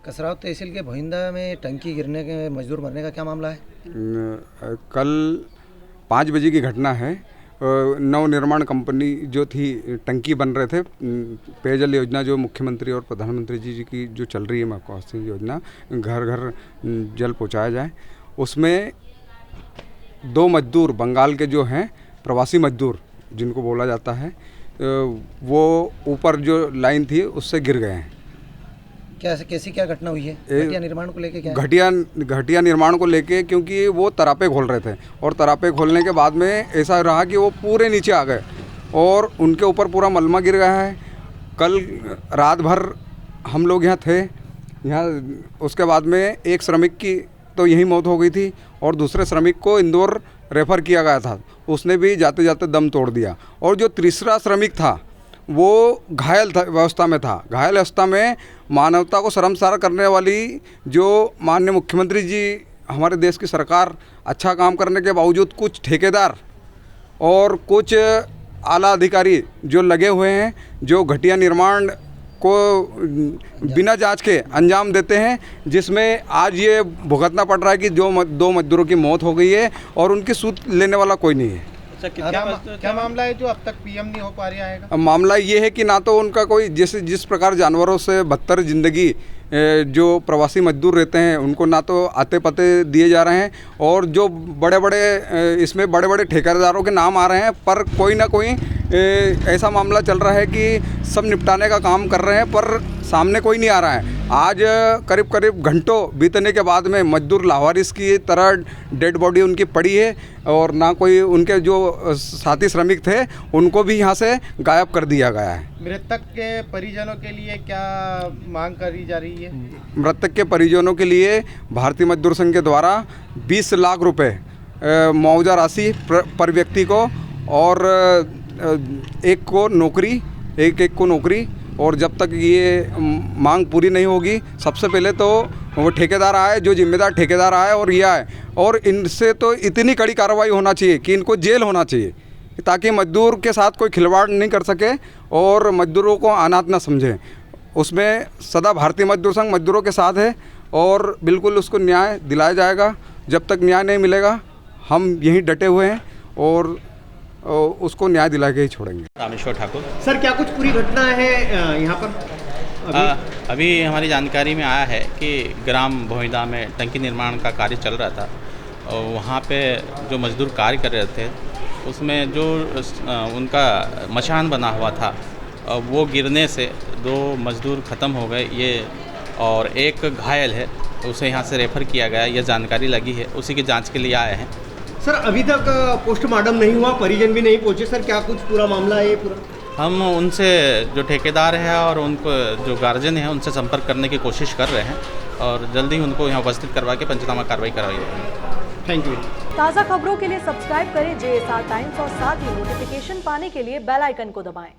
कसराव तहसील के भोइंदा में टंकी गिरने के मजदूर मरने का क्या मामला है? कल 5 बजे की घटना है। नवनिर्माण कंपनी जो थी, टंकी बन रहे थे, पेयजल योजना जो मुख्यमंत्री और प्रधानमंत्री जी की जो चल रही है महत्वाकांक्षी योजना, घर घर जल पहुंचाया जाए, उसमें 2 मजदूर बंगाल के जो हैं प्रवासी मजदूर जिनको बोला जाता है, वो ऊपर जो लाइन थी उससे गिर गए हैं। कैसी क्या घटना हुई है? घटिया निर्माण को लेके क्या? घटिया निर्माण को लेके, क्योंकि वो तरापे खोल रहे थे और तरापे खोलने के बाद में ऐसा रहा कि वो पूरे नीचे आ गए और उनके ऊपर पूरा मलमा गिर गया है। कल रात भर हम लोग यहाँ थे। उसके बाद में एक श्रमिक की तो यही मौत हो गई थी और दूसरे श्रमिक को इंदौर रेफ़र किया गया था, उसने भी जाते जाते दम तोड़ दिया। और जो तीसरा श्रमिक था वो घायल अवस्था में था। घायल अवस्था में मानवता को शर्मसार करने वाली जो माननीय मुख्यमंत्री जी, हमारे देश की सरकार अच्छा काम करने के बावजूद कुछ ठेकेदार और कुछ आला अधिकारी जो लगे हुए हैं, जो घटिया निर्माण को बिना जांच के अंजाम देते हैं, जिसमें आज ये भुगतना पड़ रहा है कि जो 2 मजदूरों की मौत हो गई है और उनकी सूद लेने वाला कोई नहीं है। क्या मामला है जो अब तक पीएम नहीं हो पा रहा है? मामला ये है कि ना तो उनका कोई, जिस प्रकार जानवरों से बदतर ज़िंदगी जो प्रवासी मजदूर रहते हैं उनको ना तो आते पते दिए जा रहे हैं, और जो इसमें बड़े बड़े ठेकेदारों के नाम आ रहे हैं, पर कोई ना कोई ऐसा मामला चल रहा है कि सब निपटाने का काम कर रहे हैं पर सामने कोई नहीं आ रहा है। आज करीब घंटों बीतने के बाद में मजदूर लावारिस की तरह डेड बॉडी उनकी पड़ी है और ना कोई उनके जो साथी श्रमिक थे उनको भी यहाँ से गायब कर दिया गया है। मृतक के परिजनों के लिए क्या मांग करी जा रही है? मृतक के परिजनों के लिए भारतीय मजदूर संघ के द्वारा 20 लाख रुपए मुआवजा राशि पर व्यक्ति को और एक को नौकरी, और जब तक ये मांग पूरी नहीं होगी, सबसे पहले तो वो ठेकेदार आए, जो जिम्मेदार ठेकेदार आए और ये आए, और इनसे तो इतनी कड़ी कार्रवाई होना चाहिए कि इनको जेल होना चाहिए, ताकि मजदूर के साथ कोई खिलवाड़ नहीं कर सके और मजदूरों को अनाथ ना समझे। उसमें सदा भारतीय मजदूर संघ मजदूरों के साथ है और बिल्कुल उसको न्याय दिलाया जाएगा। जब तक न्याय नहीं मिलेगा हम यहीं डटे हुए हैं और उसको न्याय दिला के ही छोड़ेंगे। रामेश्वर ठाकुर। सर, क्या कुछ पूरी घटना है यहाँ पर? अभी हमारी जानकारी में आया है कि ग्राम भोइंदा में टंकी निर्माण का कार्य चल रहा था और वहाँ पे जो मजदूर कार्य कर रहे थे उसमें जो उनका मचान बना हुआ था वो गिरने से 2 मजदूर ख़त्म हो गए, ये और एक घायल है, उसे यहाँ से रेफ़र किया गया, ये जानकारी लगी है, उसी की जांच के लिए आए हैं। सर, अभी तक पोस्टमार्टम नहीं हुआ, परिजन भी नहीं पहुंचे। सर, क्या कुछ पूरा मामला है ये पूरा? हम उनसे जो ठेकेदार है और उनको जो गार्जियन है उनसे संपर्क करने की कोशिश कर रहे हैं और जल्दी उनको यहाँ उपस्थित करवा के पंचनामा कार्रवाई करवाई जाएगी। Thank you. ताज़ा खबरों के लिए सब्सक्राइब करें JSR टाइम्स और साथ ही नोटिफिकेशन पाने के लिए बेल आइकन को दबाएं।